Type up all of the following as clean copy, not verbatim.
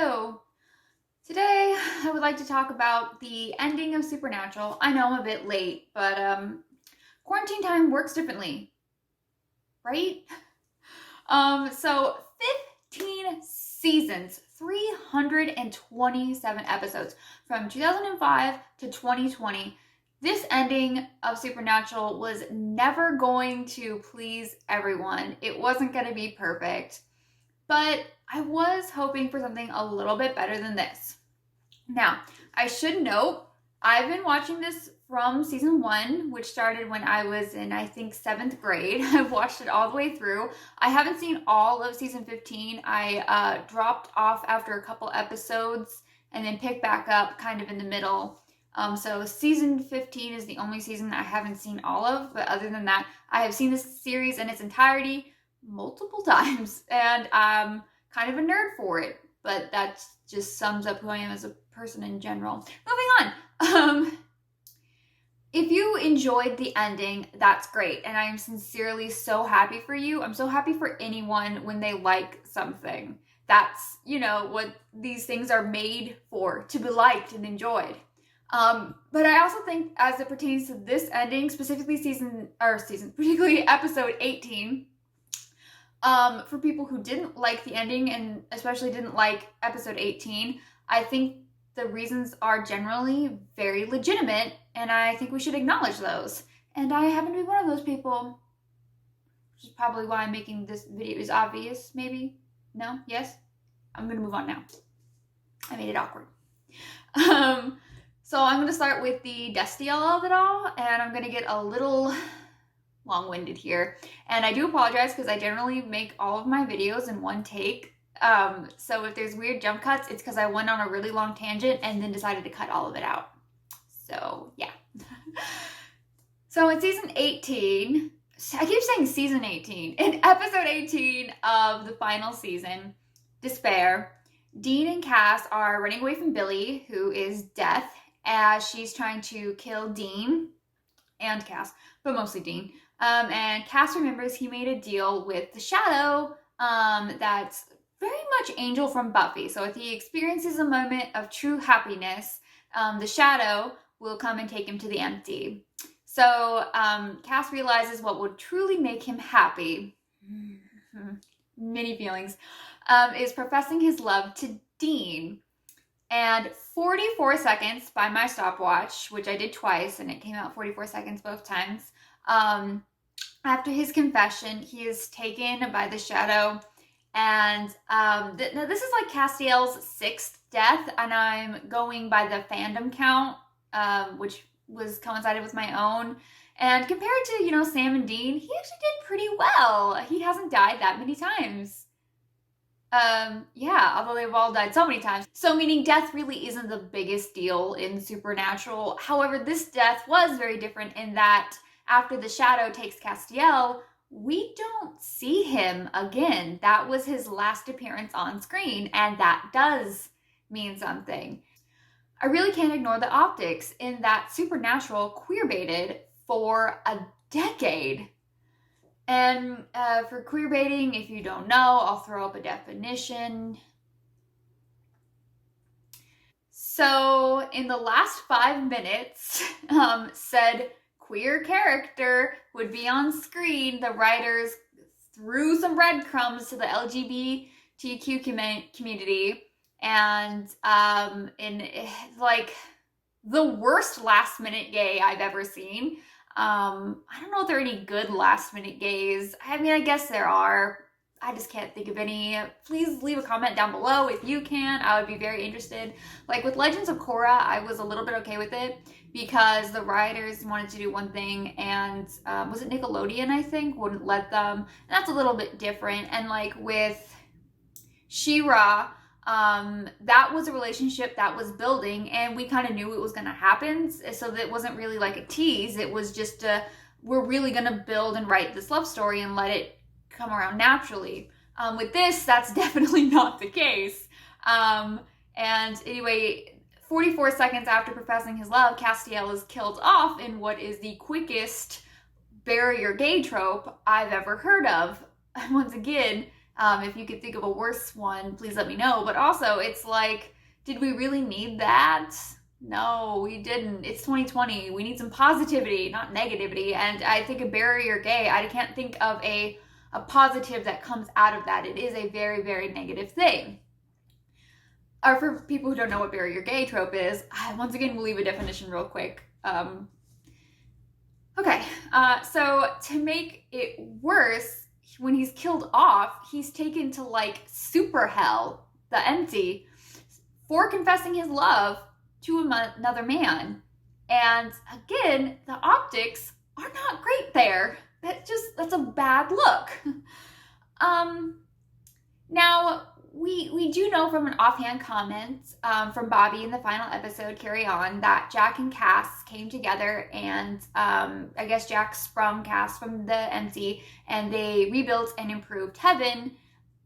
Hello! Today I would like to talk about the ending of Supernatural. I know I'm a bit late, but quarantine time works differently, right? So 15 seasons, 327 episodes from 2005 to 2020. This ending of Supernatural was never going to please everyone. It wasn't going to be perfect, but I was hoping for something a little bit better than this. Now, I should note, I've been watching this from season 1, which started when I was in, I think, 7th grade. I've watched it all the way through. I haven't seen all of season 15. I dropped off after a couple episodes and then picked back up kind of in the middle. So season 15 is the only season I haven't seen all of, but other than that, I have seen this series in its entirety multiple times, and I'm kind of a nerd for it, but that just sums up who I am as a person in general. Moving on. If you enjoyed the ending, that's great, and I am sincerely so happy for you. I'm so happy for anyone when they like something. That's, what these things are made for, to be liked and enjoyed. But I also think, as it pertains to this ending, specifically particularly episode 18, for people who didn't like the ending and especially didn't like episode 18, I think the reasons are generally very legitimate, and I think we should acknowledge those. And I happen to be one of those people, which is probably why I'm making this video is obvious, maybe? No? Yes? I'm gonna move on now. I made it awkward. So I'm gonna start with the Destiel of it all, and I'm gonna get a little long-winded here. And I do apologize because I generally make all of my videos in one take. So if there's weird jump cuts, it's because I went on a really long tangent and then decided to cut all of it out. So yeah. So in season 18, I keep saying season 18, in episode 18 of the final season, Despair, Dean and Cass are running away from Billy, who is Death, as she's trying to kill Dean and Cass, but mostly Dean. And Cass remembers he made a deal with the Shadow that's very much Angel from Buffy. So if he experiences a moment of true happiness, the Shadow will come and take him to the empty. So Cass realizes what would truly make him happy, many feelings, is professing his love to Dean. And 44 seconds by my stopwatch, which I did twice, and it came out 44 seconds both times, after his confession, he is taken by the Shadow, and this is like Castiel's 6th death, and I'm going by the fandom count, which was coincided with my own. And compared to, Sam and Dean, he actually did pretty well. He hasn't died that many times. Yeah, although they've all died so many times. So meaning death really isn't the biggest deal in Supernatural. However, this death was very different in that after the Shadow takes Castiel, we don't see him again. That was his last appearance on screen, and that does mean something. I really can't ignore the optics in that Supernatural queerbaited for a decade. And for queerbaiting, if you don't know, I'll throw up a definition. So in the last 5 minutes, said queer character would be on screen. The writers threw some breadcrumbs to the LGBTQ community, and in like the worst last minute gay I've ever seen. I don't know if there are any good last minute gays. I mean, I guess there are. I just can't think of any. Please leave a comment down below if you can. I would be very interested. Like with Legends of Korra, I was a little bit okay with it because the writers wanted to do one thing, and was it Nickelodeon, I think, wouldn't let them. And that's a little bit different. And like with She-Ra, that was a relationship that was building, and we kind of knew it was going to happen, so that it wasn't really like a tease. It was just we're really going to build and write this love story and let it come around naturally. With this, that's definitely not the case. And anyway, 44 seconds after professing his love, Castiel is killed off in what is the quickest barrier gay trope I've ever heard of. Once again, If you could think of a worse one, please let me know. But also, it's like, did we really need that? No, we didn't. It's 2020. We need some positivity, not negativity. And I think a Bury Your Gay, I can't think of a positive that comes out of that. It is a very, very negative thing. Or for people who don't know what Bury Your Gay trope is, once again, we'll leave a definition real quick. So to make it worse, when he's killed off, he's taken to like super hell, the empty, for confessing his love to another man. And again, the optics are not great there. That's a bad look. Now, we do know from an offhand comment from Bobby in the final episode, Carry On, that Jack and Cass came together, and I guess Jack sprung Cass from the empty, and they rebuilt and improved heaven,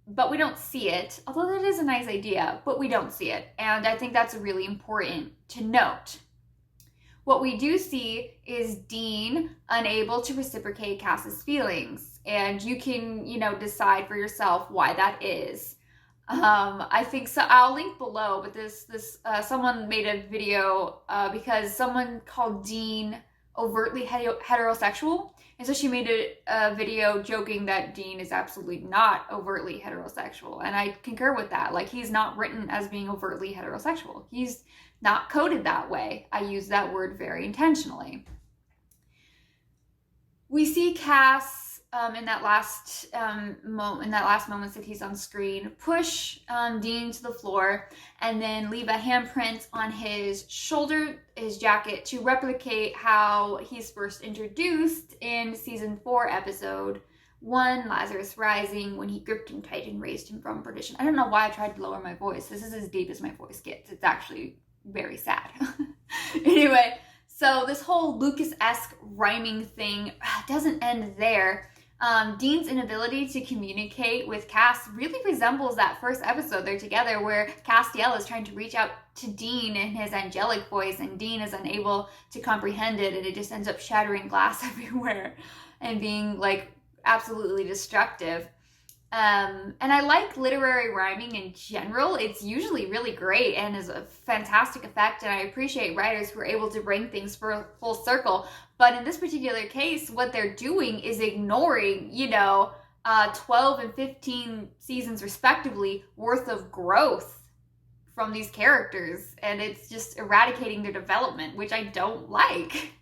but we don't see it, although that is a nice idea, but we don't see it, and I think that's really important to note. What we do see is Dean unable to reciprocate Cass's feelings, and you can, decide for yourself why that is. I think so. I'll link below, but this someone made a video because someone called Dean overtly heterosexual, and so she made a video joking that Dean is absolutely not overtly heterosexual, and I concur with that. Like, he's not written as being overtly heterosexual. He's not coded that way. I use that word very intentionally. We see Cass in that last moments that he's on screen, push Dean to the floor, and then leave a handprint on his shoulder, his jacket, to replicate how he's first introduced in season 4, episode 1, Lazarus Rising, when he gripped him tight and raised him from perdition. I don't know why I tried to lower my voice. This is as deep as my voice gets. It's actually very sad. Anyway, so this whole Lucas-esque rhyming thing doesn't end there. Dean's inability to communicate with Cass really resembles that first episode they're together, where Destiel is trying to reach out to Dean in his angelic voice, and Dean is unable to comprehend it, and it just ends up shattering glass everywhere and being like absolutely destructive. And I like literary rhyming in general. It's usually really great and is a fantastic effect, and I appreciate writers who are able to bring things full circle. But in this particular case, what they're doing is ignoring, 12 and 15 seasons respectively worth of growth from these characters, and it's just eradicating their development, which I don't like.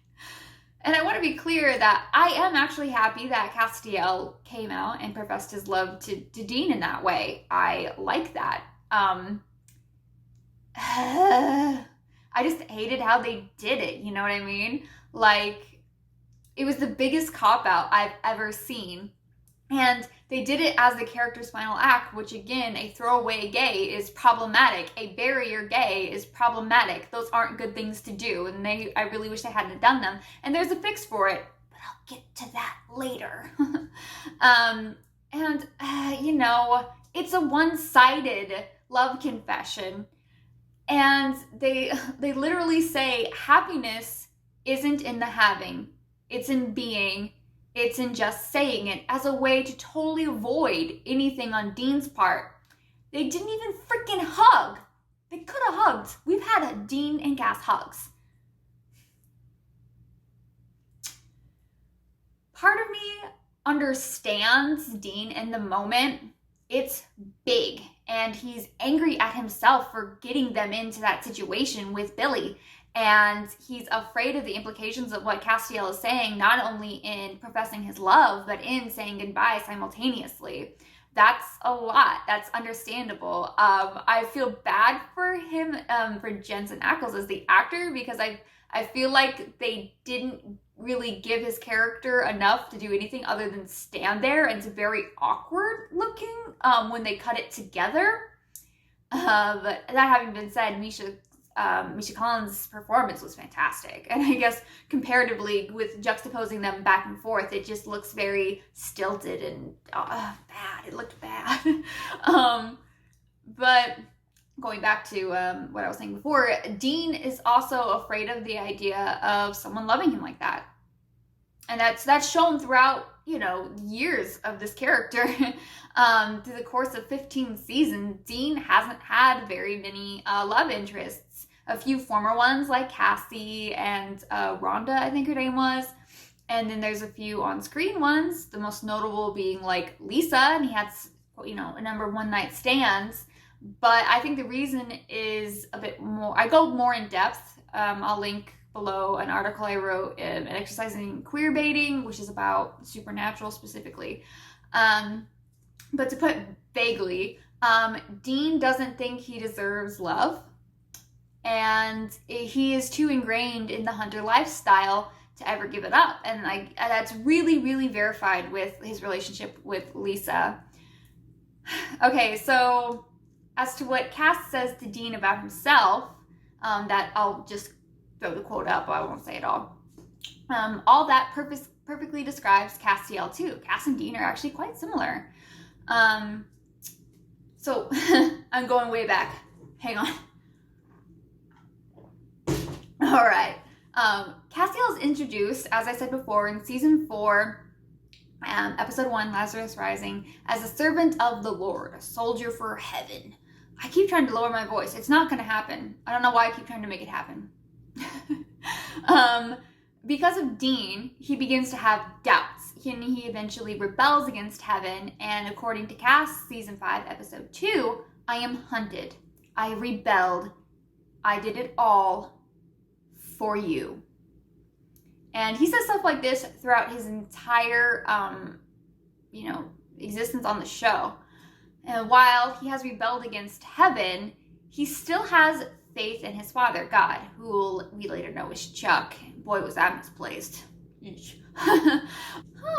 And I want to be clear that I am actually happy that Destiel came out and professed his love to Dean in that way. I like that. I just hated how they did it, you know what I mean? Like, it was the biggest cop-out I've ever seen. And they did it as the character's final act, which again, a throwaway gay is problematic. A Bury Your Gay is problematic. Those aren't good things to do, and I really wish they hadn't done them. And there's a fix for it, but I'll get to that later. It's a one-sided love confession. And they literally say happiness isn't in the having, it's in being. It's in just saying it, as a way to totally avoid anything on Dean's part. They didn't even freaking hug. They could have hugged. We've had Dean and Cass hugs. Part of me understands Dean in the moment. It's big, and he's angry at himself for getting them into that situation with Billy. And he's afraid of the implications of what Destiel is saying, not only in professing his love, but in saying goodbye simultaneously. That's a lot. That's understandable. I feel bad for him, for Jensen Ackles as the actor, because I feel like they didn't really give his character enough to do anything other than stand there, and it's very awkward looking when they cut it together. But that having been said, Misha Collins' performance was fantastic, and I guess comparatively with juxtaposing them back and forth, it just looks very stilted and bad. It looked bad. But going back to what I was saying before, Dean is also afraid of the idea of someone loving him like that, and that's shown throughout years of this character. Through the course of 15 seasons, Dean hasn't had very many love interests. A few former ones like Cassie and Rhonda, I think her name was. And then there's a few on-screen ones, the most notable being like Lisa, and he had, a number of one-night stands. But I think the reason is a bit more, I go more in depth. I'll link below an article I wrote in Exercising Queer Baiting, which is about supernatural specifically. But to put vaguely, Dean doesn't think he deserves love, and he is too ingrained in the hunter lifestyle to ever give it up. And that's really, really verified with his relationship with Lisa. Okay, so as to what Cass says to Dean about himself, that I'll just throw the quote up, I won't say it all. All that perfectly describes Castiel too. Cass and Dean are actually quite similar. So I'm going way back. Hang on. All right. Castiel is introduced, as I said before, in season 4, episode 1, Lazarus Rising, as a servant of the Lord, a soldier for heaven. I keep trying to lower my voice. It's not going to happen. I don't know why I keep trying to make it happen. Because of Dean, he begins to have doubts. He eventually rebels against heaven, and according to Cass, season 5, episode 2, I am hunted. I rebelled. I did it all for you. And he says stuff like this throughout his entire, existence on the show. And while he has rebelled against heaven, he still has faith in his father, God, who we later know is Chuck. Boy, was that misplaced.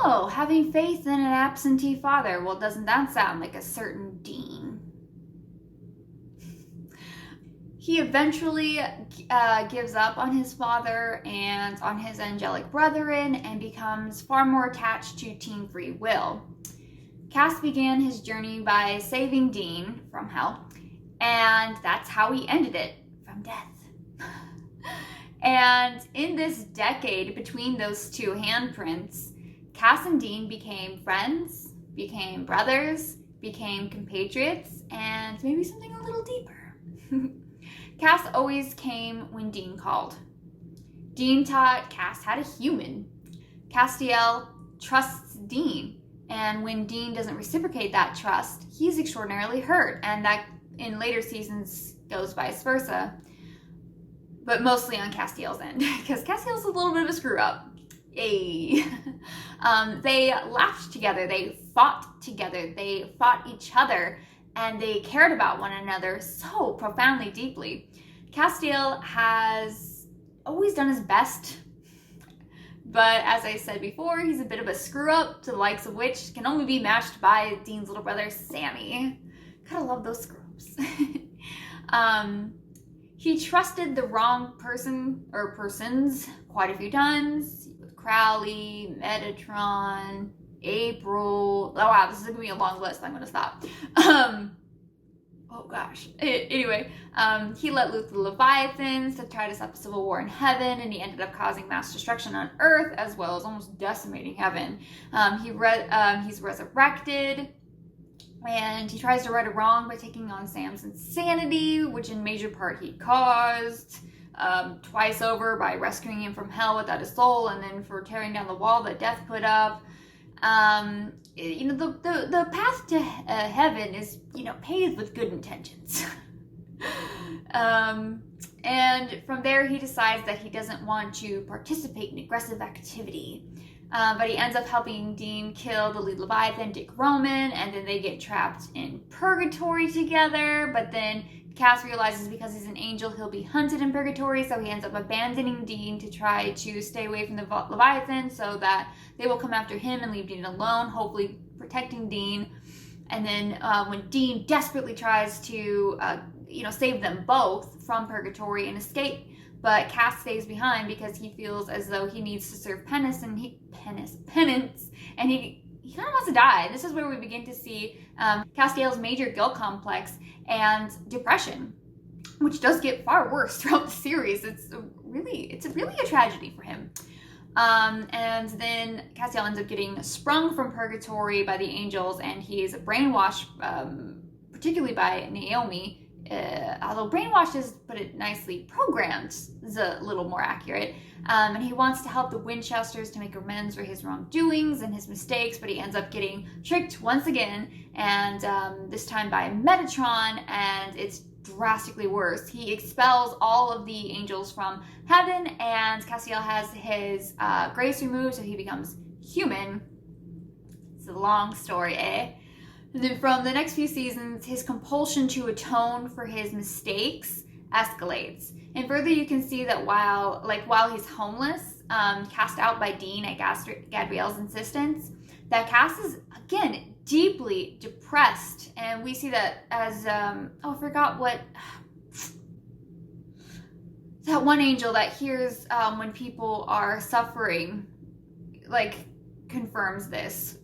Oh, having faith in an absentee father. Well, doesn't that sound like a certain Dean? He eventually gives up on his father and on his angelic brethren and becomes far more attached to teen free will. Cass began his journey by saving Dean from hell, and that's how he ended it, from death. And in this decade between those two handprints, Cass and Dean became friends, became brothers, became compatriots, and maybe something a little deeper. Cass always came when Dean called. Dean taught Cass how to human. Castiel trusts Dean, and when Dean doesn't reciprocate that trust, he's extraordinarily hurt, and that in later seasons goes vice versa. But mostly on Castiel's end, because Castiel's a little bit of a screw up. Yay. They laughed together, they fought together, they fought each other, and they cared about one another so profoundly deeply. Castiel has always done his best, but as I said before, he's a bit of a screw up, to the likes of which can only be matched by Dean's little brother, Sammy. Gotta love those screw ups. He trusted the wrong person or persons quite a few times, with Crowley, Metatron, April. Oh wow, this is gonna be a long list. I'm gonna stop. Oh gosh. Anyway, he let loose the Leviathans to try to stop a civil war in heaven, and he ended up causing mass destruction on Earth, as well as almost decimating heaven. He's resurrected, and he tries to right a wrong by taking on Sam's insanity, which in major part he caused. Twice over by rescuing him from hell without a soul, and then for tearing down the wall that Death put up. The path to heaven is, paved with good intentions. And from there he decides that he doesn't want to participate in aggressive activity. But he ends up helping Dean kill the lead Leviathan, Dick Roman, and then they get trapped in purgatory together. But then Cass realizes because he's an angel, he'll be hunted in purgatory, so he ends up abandoning Dean to try to stay away from the Leviathan so that they will come after him and leave Dean alone, hopefully protecting Dean. And then when Dean desperately tries to, save them both from purgatory and escape, but Cass stays behind because he feels as though he needs to serve penance, and he kind of wants to die. This is where we begin to see Castiel's major guilt complex and depression, which does get far worse throughout the series. It's really a tragedy for him. And then Castiel ends up getting sprung from purgatory by the angels, and he is brainwashed, particularly by Naomi. Although brainwashed is, put it nicely, programmed is a little more accurate. And he wants to help the Winchesters to make amends for his wrongdoings and his mistakes, but he ends up getting tricked once again, and this time by Metatron, and it's drastically worse. He expels all of the angels from heaven, and Castiel has his grace removed, so he becomes human. It's a long story, eh? And then from the next few seasons, his compulsion to atone for his mistakes escalates. And further, you can see that while he's homeless, cast out by Dean at Gadriel's insistence, that Cass is, again, deeply depressed. And we see that as, I forgot what, that one angel that hears when people are suffering, confirms this.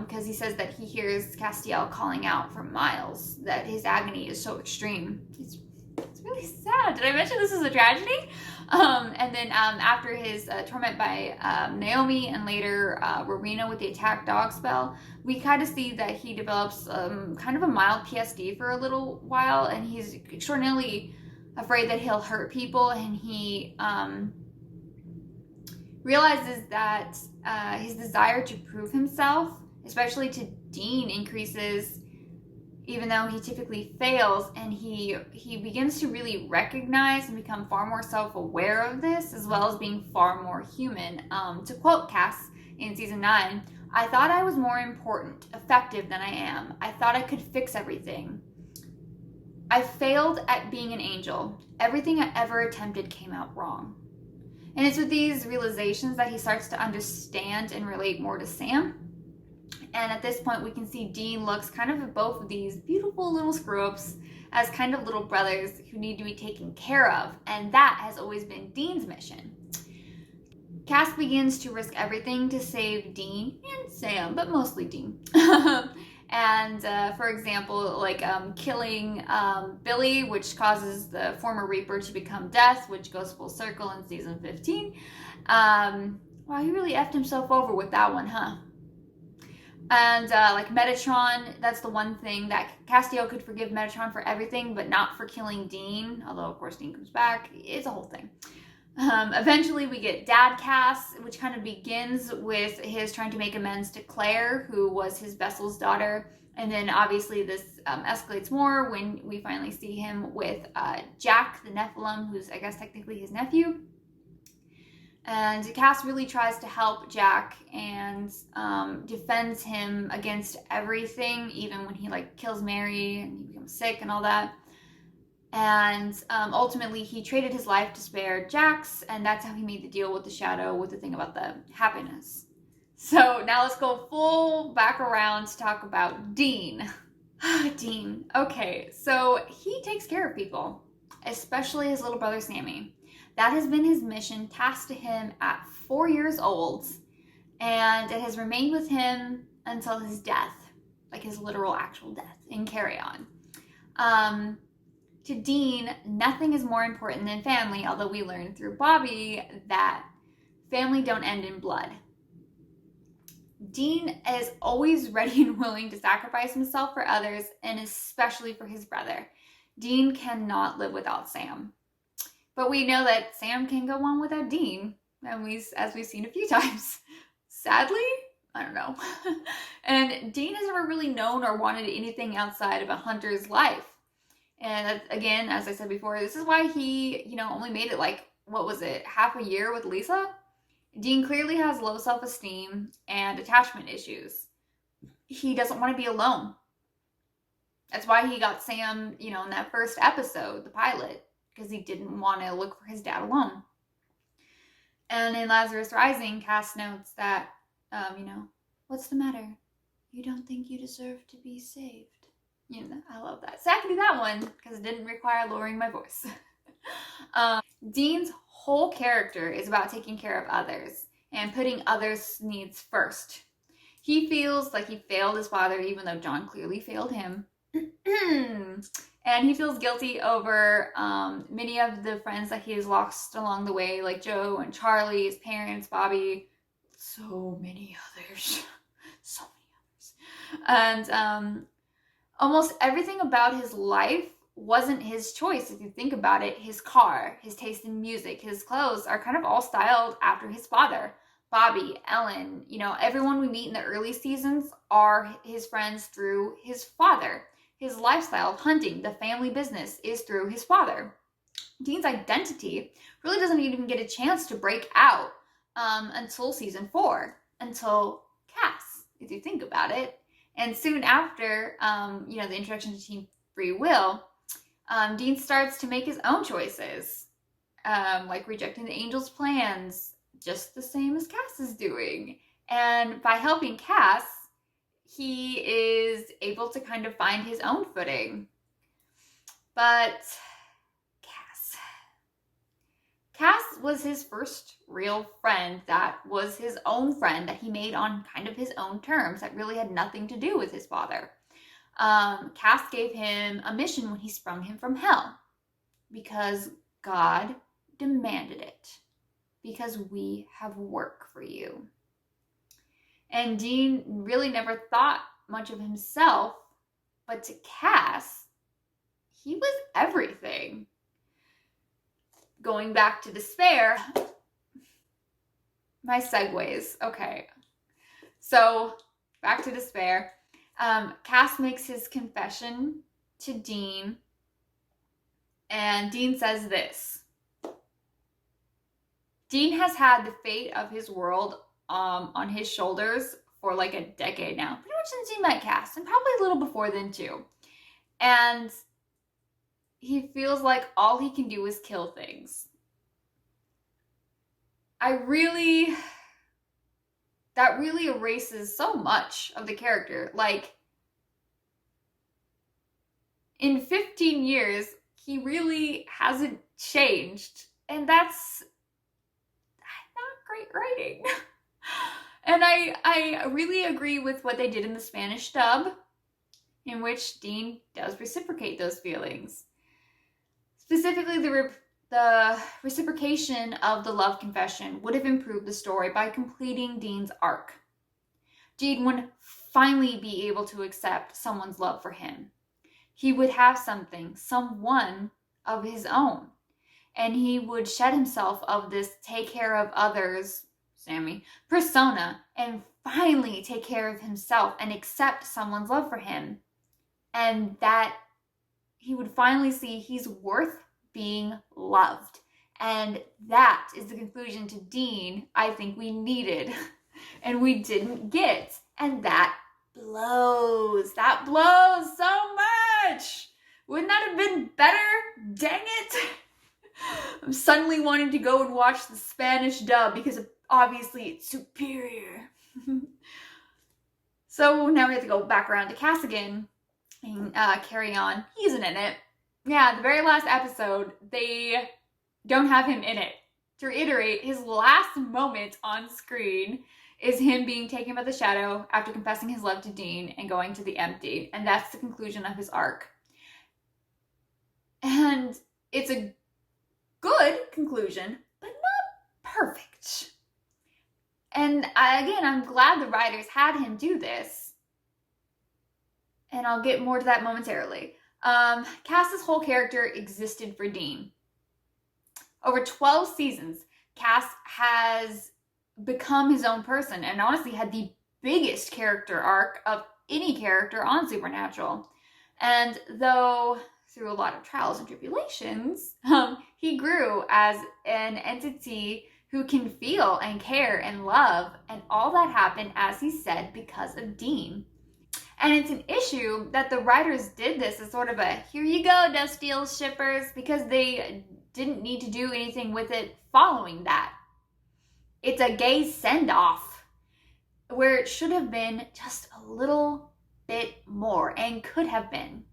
Because he says that he hears Castiel calling out for miles, that his agony is so extreme. It's really sad. Did I mention this is a tragedy? And then after his torment by Naomi and later Rowena with the attack dog spell, we kind of see that he develops kind of a mild PSD for a little while, and he's extraordinarily afraid that he'll hurt people, and he realizes that his desire to prove himself, especially to Dean, increases even though he typically fails, and he begins to really recognize and become far more self-aware of this, as well as being far more human. To quote Cass in season 9, "I thought I was more important, effective than I am. I thought I could fix everything. I failed at being an angel. Everything I ever attempted came out wrong." And it's with these realizations that he starts to understand and relate more to Sam. And at this point, we can see Dean looks kind of at both of these beautiful little screw-ups as kind of little brothers who need to be taken care of. And that has always been Dean's mission. Cass begins to risk everything to save Dean and Sam, but mostly Dean. And for example, killing Billy, which causes the former Reaper to become Death, which goes full circle in season 15. Wow, he really effed himself over with that one, huh? And Metatron, that's the one thing that Castiel could forgive Metatron for everything, but not for killing Dean, although of course Dean comes back. It's a whole thing. Eventually we get Dad Cass, which kind of begins with his trying to make amends to Claire, who was his vessel's daughter. And then obviously this escalates more when we finally see him with Jack the Nephilim, who's I guess technically his nephew. And Cass really tries to help Jack and defends him against everything, even when he kills Mary and he becomes sick and all that. And ultimately he traded his life to spare Jack's, and that's how he made the deal with the Shadow, with the thing about the happiness. So now let's go full back around to talk about Dean. Dean. Okay, so he takes care of people, especially his little brother Sammy. That has been his mission, tasked to him at 4 years old, and it has remained with him until his death, like his literal actual death in Carry On. To Dean, nothing is more important than family, although we learn through Bobby that family don't end in blood. Dean is always ready and willing to sacrifice himself for others, and especially for his brother. Dean cannot live without Sam. But we know that Sam can go on without Dean, as we've seen a few times. Sadly, I don't know. And Dean has never really known or wanted anything outside of a hunter's life. And again, as I said before, this is why he, only made it half a year with Lisa? Dean clearly has low self-esteem and attachment issues. He doesn't want to be alone. That's why he got Sam, in that first episode, the pilot, because he didn't want to look for his dad alone. And in Lazarus Rising, Cass notes that, what's the matter? You don't think you deserve to be saved? I love that. So I can do that one because it didn't require lowering my voice. Dean's whole character is about taking care of others and putting others' needs first. He feels like he failed his father, even though John clearly failed him. And he feels guilty over many of the friends that he has lost along the way, like Joe and Charlie, his parents, Bobby, so many others. So many others. And almost everything about his life wasn't his choice. If you think about it, his car, his taste in music, his clothes are kind of all styled after his father. Bobby, Ellen, everyone we meet in the early seasons are his friends through his father. His lifestyle of hunting, the family business, is through his father. Dean's identity really doesn't even get a chance to break out until season 4, until Cass, if you think about it. And soon after, the introduction to Team Free Will, Dean starts to make his own choices, like rejecting the Angel's plans, just the same as Cass is doing. And by helping Cass, he is able to kind of find his own footing. But Cass was his first real friend that was his own friend that he made on kind of his own terms that really had nothing to do with his father. Cass gave him a mission when he sprung him from hell because God demanded it, because we have work for you. And Dean really never thought much of himself, but to Cass, he was everything. Going back to despair, my segues. Okay. So, back to despair. Cass makes his confession to Dean, and Dean says this. Dean has had the fate of his world on his shoulders for like a decade now. Pretty much since he met Cass, and probably a little before then too. And he feels like all he can do is kill things. That really erases so much of the character. Like, in 15 years, he really hasn't changed. And that's not great writing. And I really agree with what they did in the Spanish dub, in which Dean does reciprocate those feelings. Specifically, the reciprocation of the love confession would have improved the story by completing Dean's arc. Dean would finally be able to accept someone's love for him. He would have someone of his own. And he would shed himself of this take care of others, Sammy, persona, and finally take care of himself and accept someone's love for him. And that he would finally see he's worth being loved. And that is the conclusion to Dean I think we needed and we didn't get. And that blows. That blows so much. Wouldn't that have been better? Dang it. I'm suddenly wanting to go and watch the Spanish dub because obviously it's superior. So now we have to go back around to Cass again and carry on. He isn't in it. Yeah, the very last episode, they don't have him in it. To reiterate, his last moment on screen is him being taken by the shadow after confessing his love to Dean and going to the empty. And that's the conclusion of his arc. And it's a good conclusion, but not perfect. And I'm glad the writers had him do this. And I'll get more to that momentarily. Cass's whole character existed for Dean. Over 12 seasons, Cass has become his own person and honestly had the biggest character arc of any character on Supernatural. And though through a lot of trials and tribulations, he grew as an entity who can feel and care and love, and all that happened, as he said, because of Dean. And it's an issue that the writers did this as sort of a, here you go, Destiel shippers, because they didn't need to do anything with it following that. It's a gay send-off, where it should have been just a little bit more, and could have been.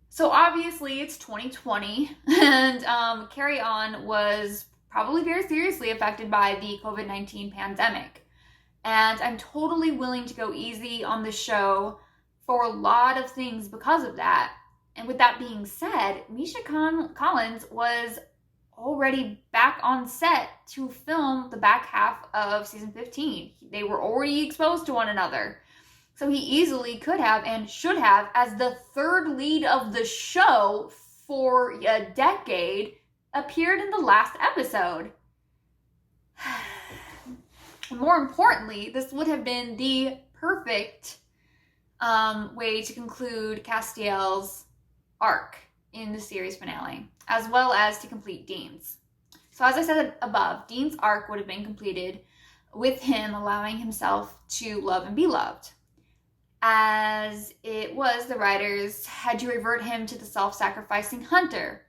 So obviously it's 2020, and Carry On was probably very seriously affected by the COVID-19 pandemic. And I'm totally willing to go easy on the show for a lot of things because of that. And with that being said, Misha Collins was already back on set to film the back half of season 15. They were already exposed to one another. So he easily could have and should have, as the third lead of the show for a decade, appeared in the last episode. More importantly, this would have been the perfect way to conclude Castiel's arc in the series finale, as well as to complete Dean's. So as I said above, Dean's arc would have been completed with him allowing himself to love and be loved. As it was, the writers had to revert him to the self-sacrificing hunter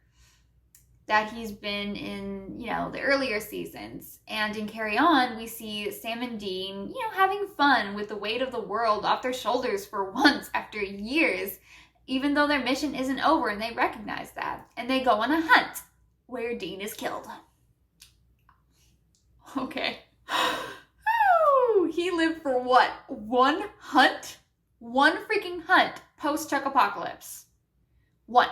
that he's been in, the earlier seasons. And in Carry On, we see Sam and Dean, having fun with the weight of the world off their shoulders for once after years, even though their mission isn't over and they recognize that. And they go on a hunt where Dean is killed. Okay. He lived for what? One hunt? One freaking hunt post-Chuck Apocalypse. One.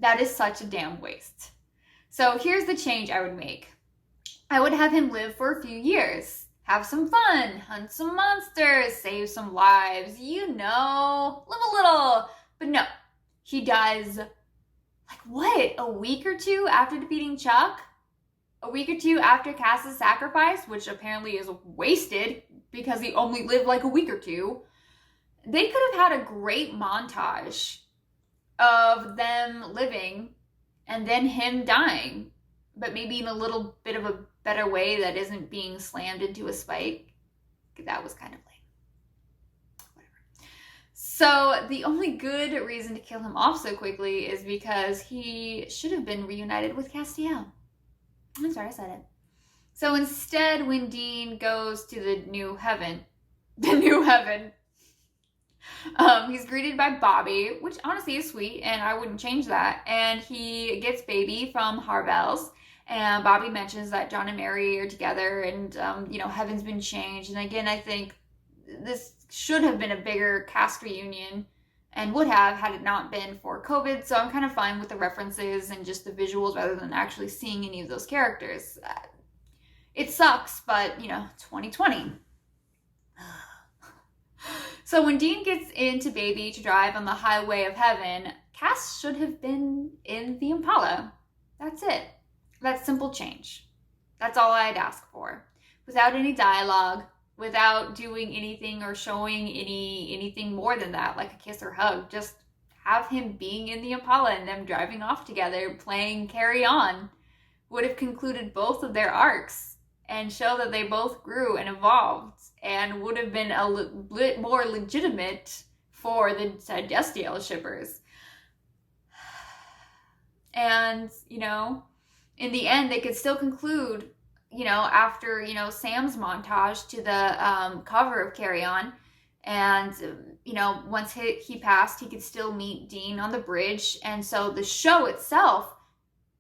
That is such a damn waste. So here's the change I would make. I would have him live for a few years. Have some fun. Hunt some monsters. Save some lives. Live a little. But no. He dies, a week or two after defeating Chuck? A week or two after Cass's sacrifice, which apparently is wasted because he only lived a week or two. They could have had a great montage of them living and then him dying, but maybe in a little bit of a better way that isn't being slammed into a spike. That was kind of lame. Whatever. So the only good reason to kill him off so quickly is because he should have been reunited with Castiel. I'm sorry, I said it. So instead, when Dean goes to the new heaven, he's greeted by Bobby, which honestly is sweet, and I wouldn't change that. And he gets baby from Harvell's, and Bobby mentions that John and Mary are together, and heaven's been changed. And again, I think this should have been a bigger cast reunion, and would have had it not been for COVID. So I'm kind of fine with the references and just the visuals rather than actually seeing any of those characters. It sucks, but 2020. So when Dean gets into baby to drive on the highway of heaven, Cass should have been in the Impala. That's it. That simple change. That's all I'd ask for. Without any dialogue, without doing anything or showing anything more than that, like a kiss or hug. Just have him being in the Impala and them driving off together, playing Carry On, would have concluded both of their arcs and show that they both grew and evolved, and would have been a bit more legitimate for the Destiel shippers. And, in the end, they could still conclude, after, Sam's montage to the cover of Carry On. And, once he passed, he could still meet Dean on the bridge. And so the show itself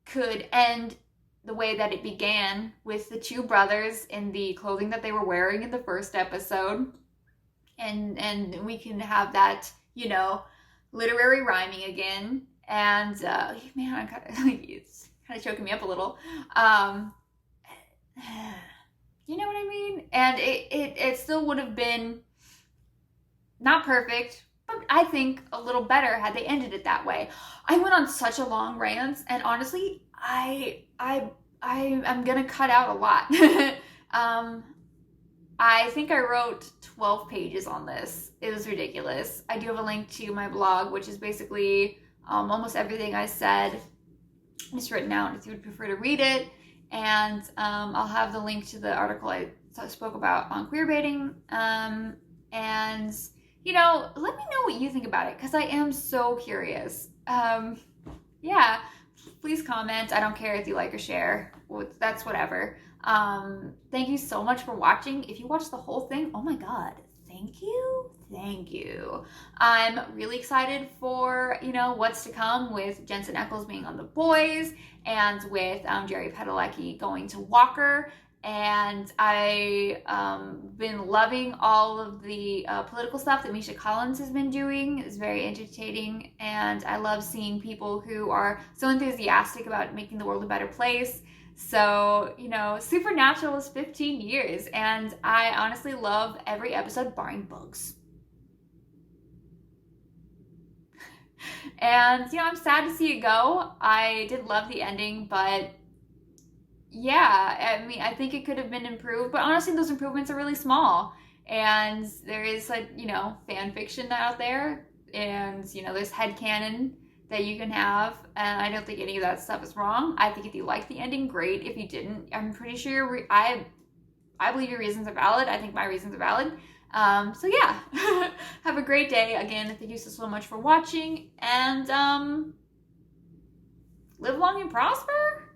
could end the way that it began, with the two brothers in the clothing that they were wearing in the first episode. And we can have that, literary rhyming again. And, man, it's kind of choking me up a little. You know what I mean? And it still would have been not perfect, but I think a little better had they ended it that way. I went on such a long rant, and honestly, I'm gonna cut out a lot. I think I wrote 12 pages on this. It was ridiculous. I do have a link to my blog, which is basically almost everything I said. It's written out if you would prefer to read it. And I'll have the link to the article I spoke about on queerbaiting. And, let me know what you think about it, because I am so curious. Yeah, please comment. I don't care if you like or share. That's whatever. Thank you so much for watching. If you watched the whole thing, oh my God, thank you. I'm really excited for, what's to come with Jensen Ackles being on The Boys, and with Jerry Padalecki going to Walker. and I been loving all of the political stuff that Misha Collins has been doing. It's very entertaining, and I love seeing people who are so enthusiastic about making the world a better place. So, you know, Supernatural is 15 years, and I honestly love every episode barring bugs. And, you know, I'm sad to see it go. I did love the ending, but yeah, I mean, I think it could have been improved, but honestly, those improvements are really small. And there is, like, you know, fan fiction out there, and, you know, there's headcanon that you can have, and I don't think any of that stuff is wrong. I think if you liked the ending, great. If you didn't, I'm pretty sure I believe your reasons are valid. I think my reasons are valid. So yeah, have a great day. Again, thank you so much for watching, and live long and prosper.